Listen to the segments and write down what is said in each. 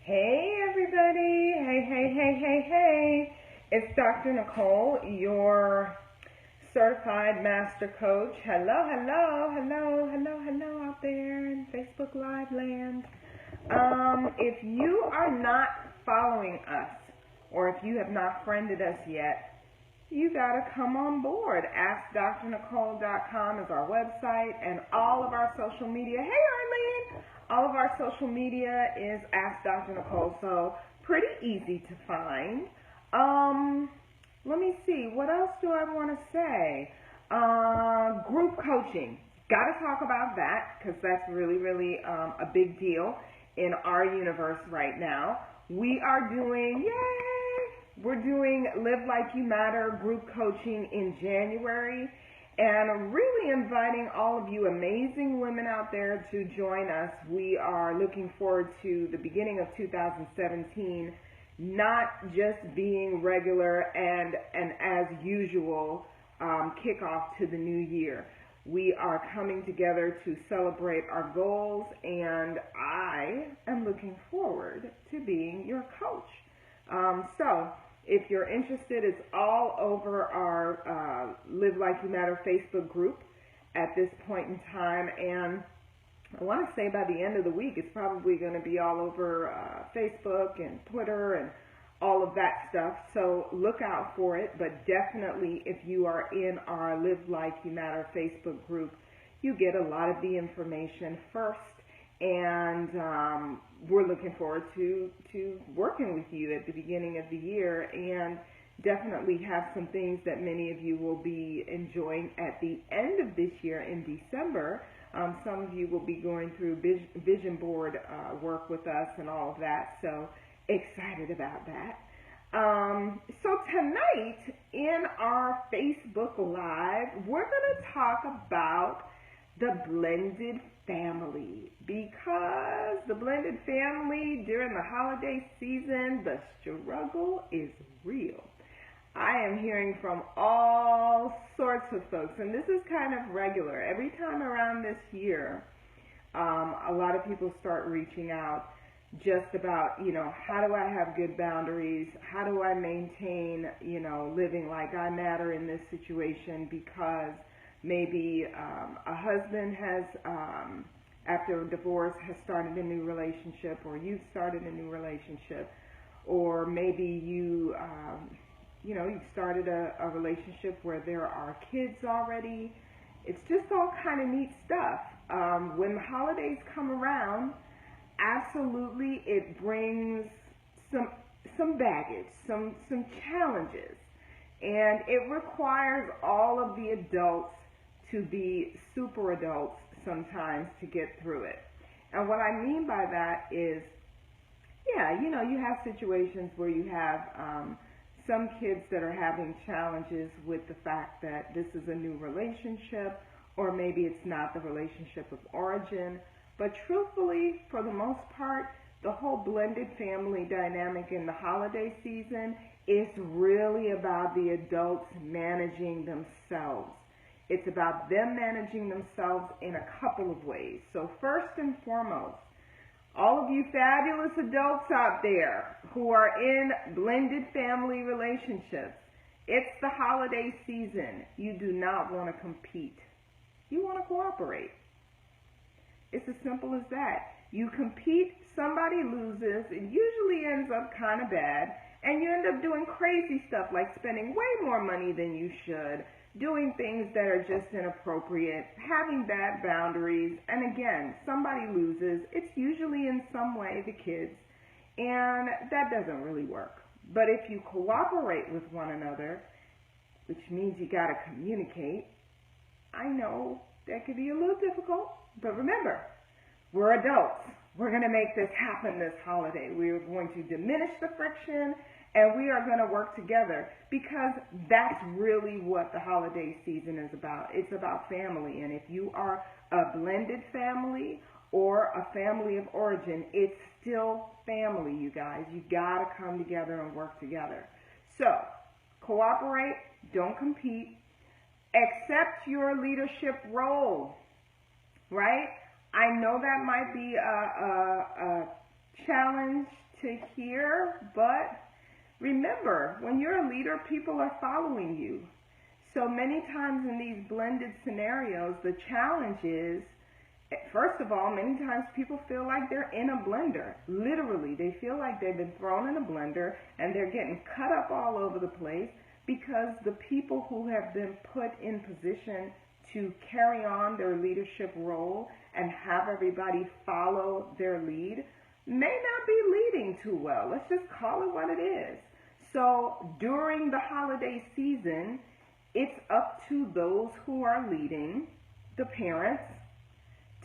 Hey everybody, hey. It's Dr. Nicole, your certified master coach. Hello out there in Facebook Live land. If you are not following us, or if you have not friended us yet, you gotta come on board. AskDrNicole.com is our website, and all of our social media. Hey Arlene! All of our social media is Ask Dr. Nicole, so pretty easy to find. Let me see, what else do I want to say? Group coaching. Got to talk about that because that's really a big deal in our universe right now. We are doing, we're doing Live Like You Matter group coaching in January. And I'm really inviting all of you amazing women out there to join us. We are looking forward to the beginning of 2017, not just being regular and an as usual kickoff to the new year. We are coming together to celebrate our goals, and I am looking forward to being your coach. So if you're interested, it's all over our Live Like You Matter Facebook group at this point in time. And I want to say by the end of the week, it's probably going to be all over Facebook and Twitter and all of that stuff. So look out for it. But definitely, if you are in our Live Like You Matter Facebook group, you get a lot of the information first. And we're looking forward to working with you at the beginning of the year, and definitely have some things that many of you will be enjoying at the end of this year in December. Some of you will be going through vision board work with us and all of that, so excited about that. So tonight in our Facebook Live, we're going to talk about the blended family, because the blended family during the holiday season, the struggle is real. I am hearing from all sorts of folks, and this is kind of regular. Every time around this year, a lot of people start reaching out just about, how do I have good boundaries? How do I maintain, living like I matter in this situation? Because maybe a husband has, after a divorce, has started a new relationship, or you've started a new relationship, or maybe you've started a relationship where there are kids already. It's just all kind of neat stuff. When the holidays come around, absolutely it brings some baggage, some challenges, and it requires all of the adults to be super adults sometimes to get through it. And what I mean by that is, you have situations where you have some kids that are having challenges with the fact that this is a new relationship, or maybe it's not the relationship of origin. But truthfully, for the most part, the whole blended family dynamic in the holiday season is really about the adults managing themselves. It's about them managing themselves in a couple of ways. So first and foremost, all of you fabulous adults out there who are in blended family relationships, it's the holiday season. You do not want to compete. You want to cooperate. It's as simple as that. You compete, somebody loses, it usually ends up kind of bad, and you end up doing crazy stuff like spending way more money than you should, doing things that are just inappropriate, having bad boundaries, and again, somebody loses. It's usually in some way the kids, and that doesn't really work. But if you cooperate with one another, which means you got to communicate, I know that could be a little difficult, but remember, we're adults. We're going to make this happen this holiday. We are going to diminish the friction, and we are going to work together, because that's really what the holiday season is about. It's about family, and if you are a blended family or a family of origin, it's still family, you guys. You got to come together and work together. So, cooperate, don't compete, accept your leadership role, right? I know that might be a challenge to hear, but remember, when you're a leader, people are following you. So many times in these blended scenarios, the challenge is, first of all, many times people feel like they're in a blender. Literally, they feel like they've been thrown in a blender and they're getting cut up all over the place because the people who have been put in position to carry on their leadership role and have everybody follow their lead may not be leading too well. Let's just call it what it is. So during the holiday season, it's up to those who are leading, the parents,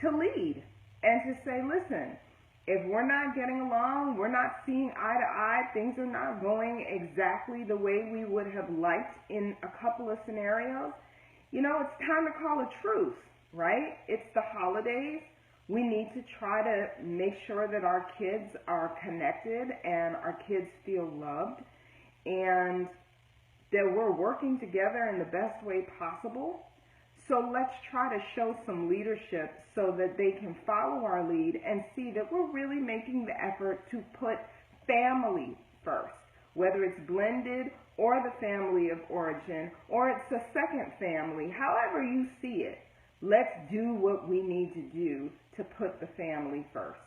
to lead and to say, listen, if we're not getting along, we're not seeing eye to eye, things are not going exactly the way we would have liked in a couple of scenarios, it's time to call a truce, right? It's the holidays. We need to try to make sure that our kids are connected and our kids feel loved and that we're working together in the best way possible. So let's try to show some leadership so that they can follow our lead and see that we're really making the effort to put family first, whether it's blended or the family of origin or it's a second family, however you see it. Let's do what we need to do to put the family first.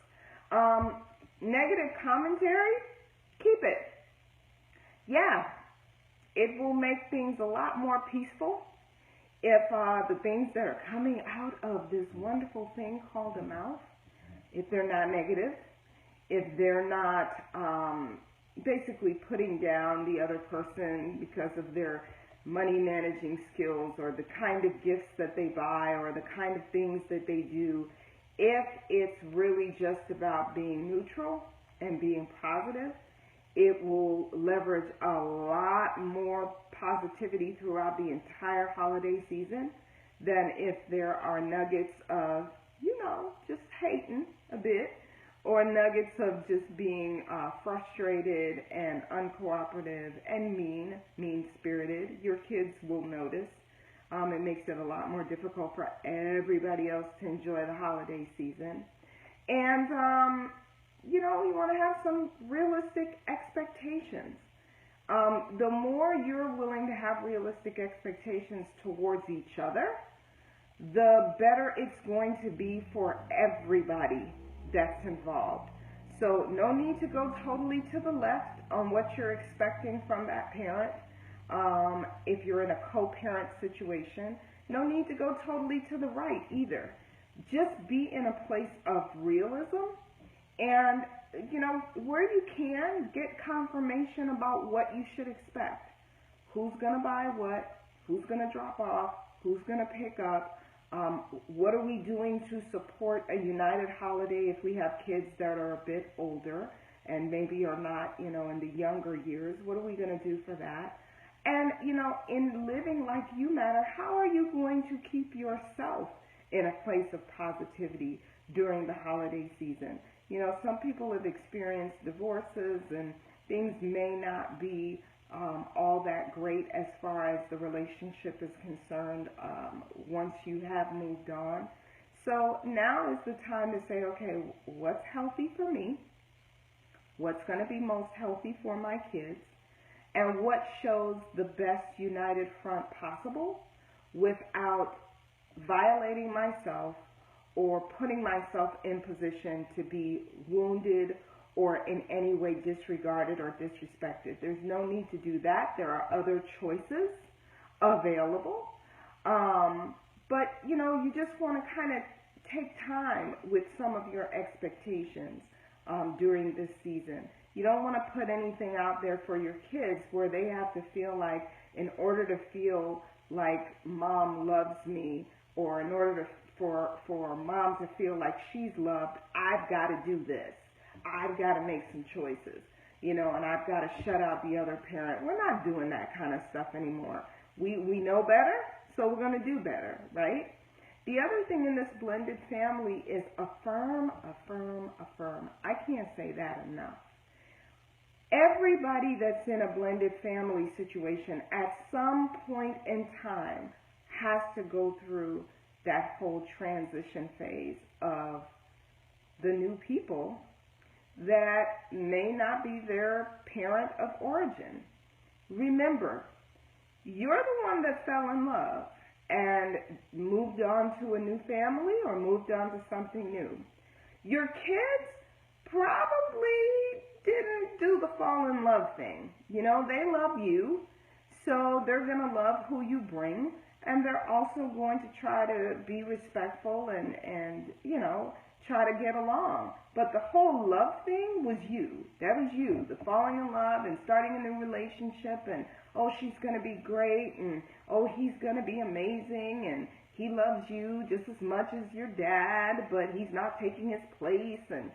Negative commentary, keep it. Yeah, it will make things a lot more peaceful if the things that are coming out of this wonderful thing called a mouth, if they're not negative, if they're not basically putting down the other person because of their money managing skills or the kind of gifts that they buy or the kind of things that they do, if it's really just about being neutral and being positive, it will leverage a lot more positivity throughout the entire holiday season than if there are nuggets of, just hating a bit or nuggets of just being frustrated and uncooperative and mean-spirited. Your kids will notice. It makes it a lot more difficult for everybody else to enjoy the holiday season. And, you want to have some realistic expectations. The more you're willing to have realistic expectations towards each other, the better it's going to be for everybody that's involved. So no need to go totally to the left on what you're expecting from that parent. If you're in a co-parent situation, no need to go totally to the right either. Just be in a place of realism and, where you can, get confirmation about what you should expect. Who's going to buy what? Who's going to drop off? Who's going to pick up? What are we doing to support a united holiday if we have kids that are a bit older and maybe are not, in the younger years? What are we going to do for that? And, in living like you matter, how are you going to keep yourself in a place of positivity during the holiday season? Some people have experienced divorces and things may not be all that great as far as the relationship is concerned once you have moved on. So now is the time to say, okay, what's healthy for me? What's going to be most healthy for my kids? And what shows the best united front possible without violating myself or putting myself in position to be wounded or in any way disregarded or disrespected. There's no need to do that. There are other choices available. But, you just want to kind of take time with some of your expectations during this season. You don't want to put anything out there for your kids where they have to feel like, in order to feel like mom loves me, or in order for mom to feel like she's loved, I've got to do this. I've got to make some choices, and I've got to shut out the other parent. We're not doing that kind of stuff anymore. We know better, so we're going to do better, right? The other thing in this blended family is affirm, affirm, affirm. I can't say that enough. Everybody that's in a blended family situation at some point in time has to go through that whole transition phase of the new people that may not be their parent of origin. Remember, you're the one that fell in love and moved on to a new family or moved on to something new. Your kids probably didn't do the fall in love thing. You know, they love you, so they're going to love who you bring, and they're also going to try to be respectful and you know, try to get along. But the whole love thing was you. That was you. The falling in love and starting a new relationship and, oh, she's going to be great and, oh, he's going to be amazing and he loves you just as much as your dad, but he's not taking his place, and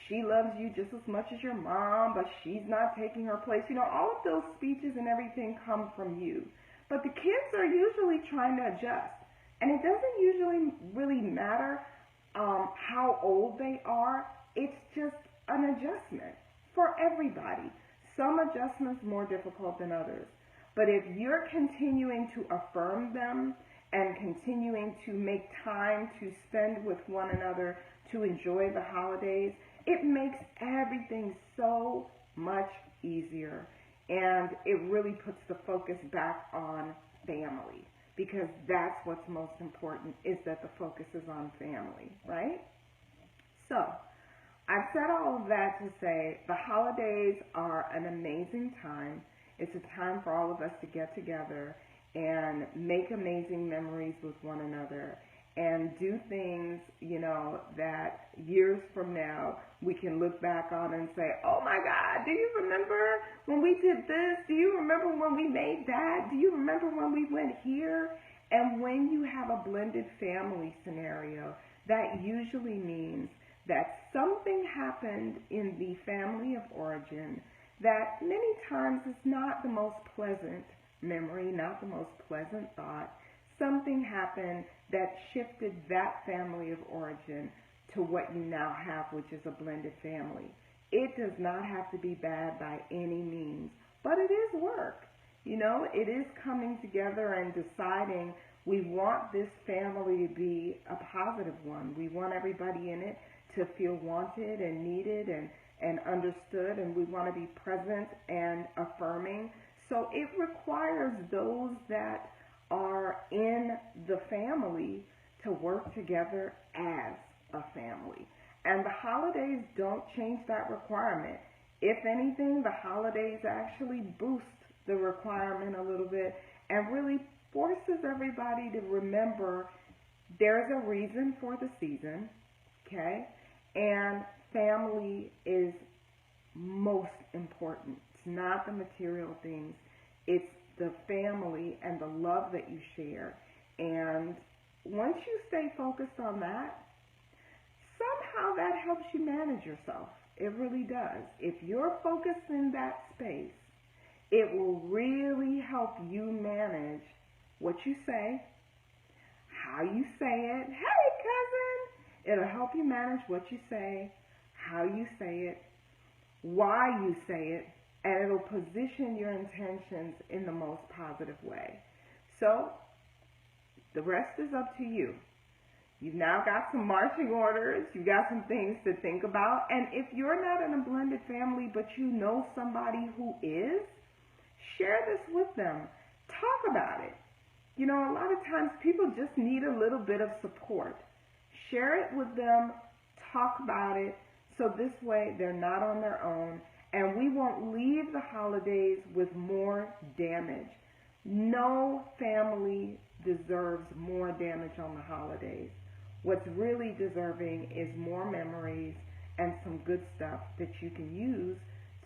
she loves you just as much as your mom, but she's not taking her place. You know, all of those speeches and everything come from you. But the kids are usually trying to adjust. And it doesn't usually really matter how old they are. It's just an adjustment for everybody. Some adjustments more difficult than others. But if you're continuing to affirm them and continuing to make time to spend with one another to enjoy the holidays, it makes everything so much easier. And it really puts the focus back on family, because that's what's most important, is that the focus is on family, right? So, I've said all of that to say the holidays are an amazing time. It's a time for all of us to get together and make amazing memories with one another and do things, you know, that years from now we can look back on and say, oh my God, do you remember when we did this? Do you remember when we made that? Do you remember when we went here? And when you have a blended family scenario, that usually means that something happened in the family of origin that many times is not the most pleasant memory, not the most pleasant thought. Something happened that shifted that family of origin to what you now have, which is a blended family. It does not have to be bad by any means, but it is work. You know, it is coming together and deciding we want this family to be a positive one. We want everybody in it to feel wanted and needed and understood, and we want to be present and affirming. So it requires those that are in the family to work together as a family. And the holidays don't change that requirement. If anything, the holidays actually boost the requirement a little bit and really forces everybody to remember there's a reason for the season, okay? And family is most important. It's not the material things. It's the family and the love that you share. And once you stay focused on that, somehow that helps you manage yourself. It really does. If you're focused in that space, it will really help you manage what you say, how you say it. Hey, cousin! It'll help you manage what you say, how you say it, why you say it, and it'll position your intentions in the most positive way. So, the rest is up to you. You've now got some marching orders. You've got some things to think about. And if you're not in a blended family, but you know somebody who is, share this with them. Talk about it. You know, a lot of times people just need a little bit of support. Share it with them. Talk about it. So this way they're not on their own. And we won't leave the holidays with more damage. No family deserves more damage on the holidays. What's really deserving is more memories and some good stuff that you can use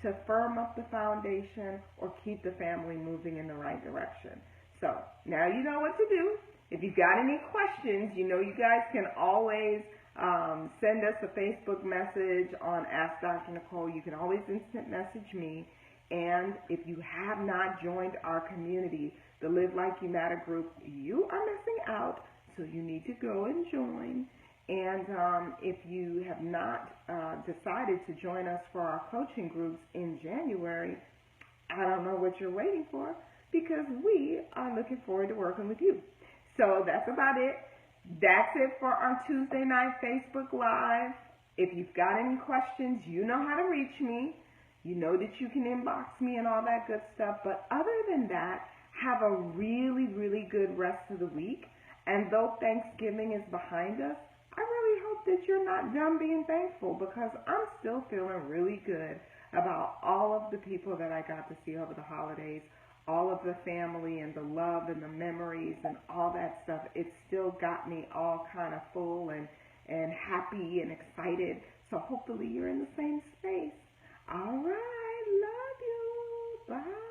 to firm up the foundation or keep the family moving in the right direction. So now you know what to do. If you've got any questions, you know you guys can always send us a Facebook message on Ask Dr. Nicole. You can always instant message me. And if you have not joined our community, the Live Like You Matter group, you are missing out. So you need to go and join. And if you have not decided to join us for our coaching groups in January, I don't know what you're waiting for, because we are looking forward to working with you. So that's about it. That's it for our Tuesday night Facebook Live. If you've got any questions, you know how to reach me. You know that you can inbox me and all that good stuff. But other than that, have a really, really good rest of the week. And though Thanksgiving is behind us, I really hope that you're not done being thankful, because I'm still feeling really good about all of the people that I got to see over the holidays, all of the family and the love and the memories and all that stuff. It still got me all kind of full and happy and excited. So hopefully you're in the same space. All right. Love you. Bye.